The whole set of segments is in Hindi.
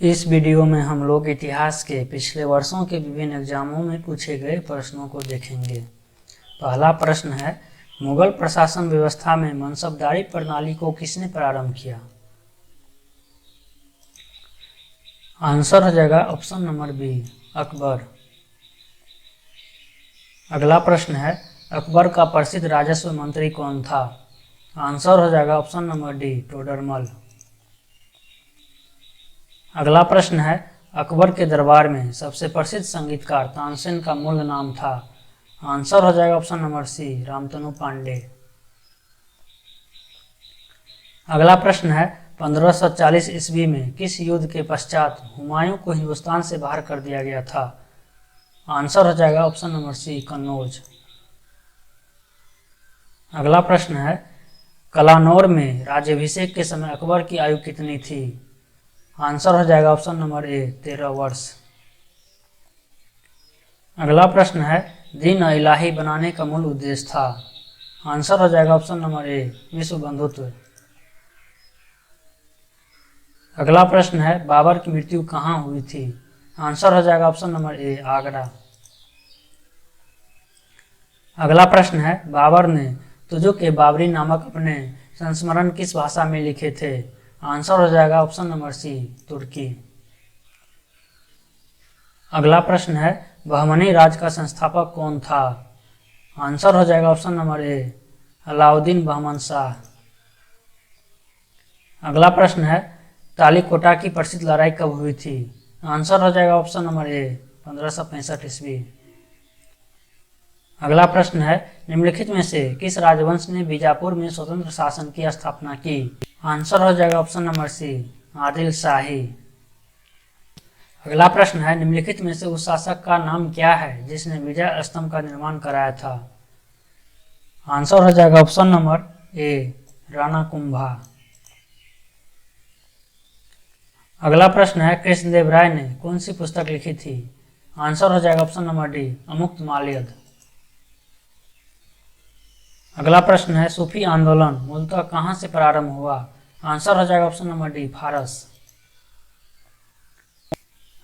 इस वीडियो में हम लोग इतिहास के पिछले वर्षों के विभिन्न एग्जामों में पूछे गए प्रश्नों को देखेंगे। पहला प्रश्न है, मुगल प्रशासन व्यवस्था में मनसबदारी प्रणाली को किसने प्रारंभ किया? आंसर हो जाएगा ऑप्शन नंबर बी, अकबर। अगला प्रश्न है, अकबर का प्रसिद्ध राजस्व मंत्री कौन था? आंसर हो जाएगा ऑप्शन नंबर डी, टोडरमल। अगला प्रश्न है, अकबर के दरबार में सबसे प्रसिद्ध संगीतकार तानसेन का मूल नाम था? आंसर हो जाएगा option number C, Ramtanu Pandey. अगला प्रश्न है, 1540 ईस्वी में किस युद्ध के पश्चात हुमायूं को हिंदुस्तान से बाहर कर दिया गया था? आंसर हो जाएगा ऑप्शन नंबर सी, कन्नौज। अगला प्रश्न है, कलानौर में राज्याभिषेक के समय अकबर की आयु कितनी थी? आंसर हो जाएगा ऑप्शन नंबर ए, 13 वर्ष। अगला प्रश्न है, दीन इलाही बनाने का मूल उद्देश्य था? आंसर हो जाएगा ऑप्शन नंबर ए, विश्व बंधुत्व। अगला प्रश्न है, बाबर की मृत्यु कहाँ हुई थी? आंसर हो जाएगा ऑप्शन नंबर ए, आगरा। अगला प्रश्न है, बाबर ने तुजो के बाबरी नामक अपने संस्मरण किस भाषा में लिखे थे? आंसर हो जाएगा ऑप्शन नंबर सी, तुर्की। अगला प्रश्न है, बहमनी राज का संस्थापक कौन था? आंसर हो जाएगा option number A, Alauddin Bahman Shah. अगला प्रश्न है, तालीकोटा की प्रसिद्ध लड़ाई कब हुई थी? आंसर हो जाएगा ऑप्शन नंबर ए, 1565 ईस्वी। अगला प्रश्न है, निम्नलिखित में से किस राजवंश ने बीजापुर में स्वतंत्र शासन की स्थापना की? आंसर हो जाएगा ऑप्शन नंबर सी, आदिल शाही। अगला प्रश्न है, निम्नलिखित में से उस शासक का नाम क्या है जिसने विजय स्तंभ का निर्माण कराया था? आंसर हो जाएगा option number A, Rana Kumbha. अगला प्रश्न है, कृष्णदेव राय ने कौन सी पुस्तक लिखी थी? आंसर हो जाएगा ऑप्शन नंबर डी, अमुक्तमाल्यद। अगला प्रश्न है, सूफी आंदोलन मूलतः कहाँ से प्रारंभ हुआ? आंसर हो जाएगा ऑप्शन नंबर डी, फारस।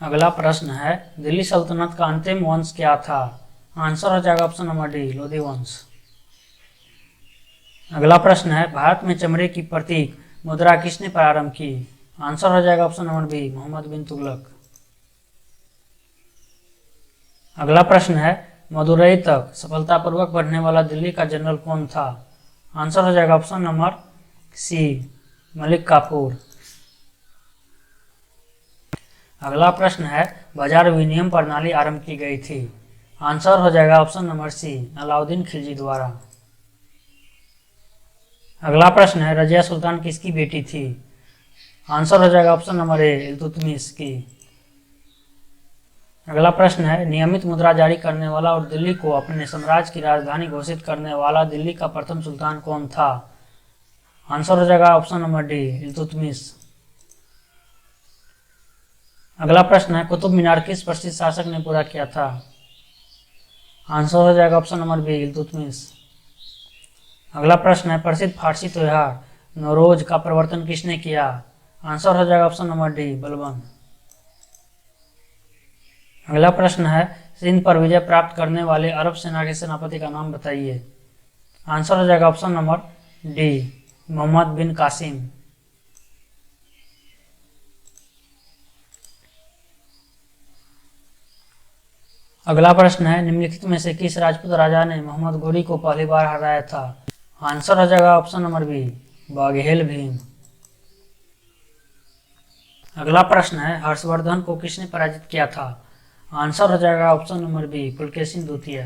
अगला प्रश्न है, दिल्ली सल्तनत का अंतिम वंश क्या था? आंसर हो जाएगा ऑप्शन नंबर डी, लोधी वंश। अगला प्रश्न है, भारत में चमड़े की प्रतीक मुद्रा किसने प्रारंभ की? आंसर हो जाएगा ऑप्शन नंबर बी, मोहम्मद बिन तुगलक। अगला प्रश्न है, मदुरई तक सफलतापूर्वक बढ़ने वाला दिल्ली का जनरल कौन था? आंसर हो जाएगा ऑप्शन नंबर सी, मलिक काफूर। अगला प्रश्न है, बाजार विनिमय प्रणाली आरंभ की गई थी? आंसर हो जाएगा option number C, Alauddin Khilji द्वारा। अगला प्रश्न है, रजिया सुल्तान किसकी बेटी थी? आंसर हो जाएगा ऑप्शन नंबर ए, इल्तुतमिश की। अगला प्रश्न है, नियमित मुद्रा जारी करने वाला और दिल्ली को अपने साम्राज्य की राजधानी घोषित करने वाला दिल्ली का प्रथम सुल्तान कौन था? आंसर हो जाएगा ऑप्शन नंबर डी, इल्तुतमिश। अगला प्रश्न है, कुतुब मीनार किस प्रसिद्ध शासक ने पूरा किया था? आंसर हो जाएगा ऑप्शन नंबर बी, इल्तुतमिश। अगला प्रश्न है, प्रसिद्ध फारसी त्योहार नौरोज का प्रवर्तन किसने किया? आंसर हो जाएगा ऑप्शन नंबर डी, बलबन। अगला प्रश्न है, सिंध पर विजय प्राप्त करने वाले अरब सेना के सेनापति का नाम बताइए? आंसर हो जाएगा ऑप्शन नंबर डी, मोहम्मद बिन कासिम। अगला प्रश्न है, निम्नलिखित में से किस राजपूत राजा ने मोहम्मद घोरी को पहली बार हराया था? आंसर हो जाएगा option number B, Baghel Bhim. अगला प्रश्न है, हर्षवर्धन को किसने पराजित किया था? आंसर हो जाएगा ऑप्शन नंबर बी, पुलकेशिन द्वितीय।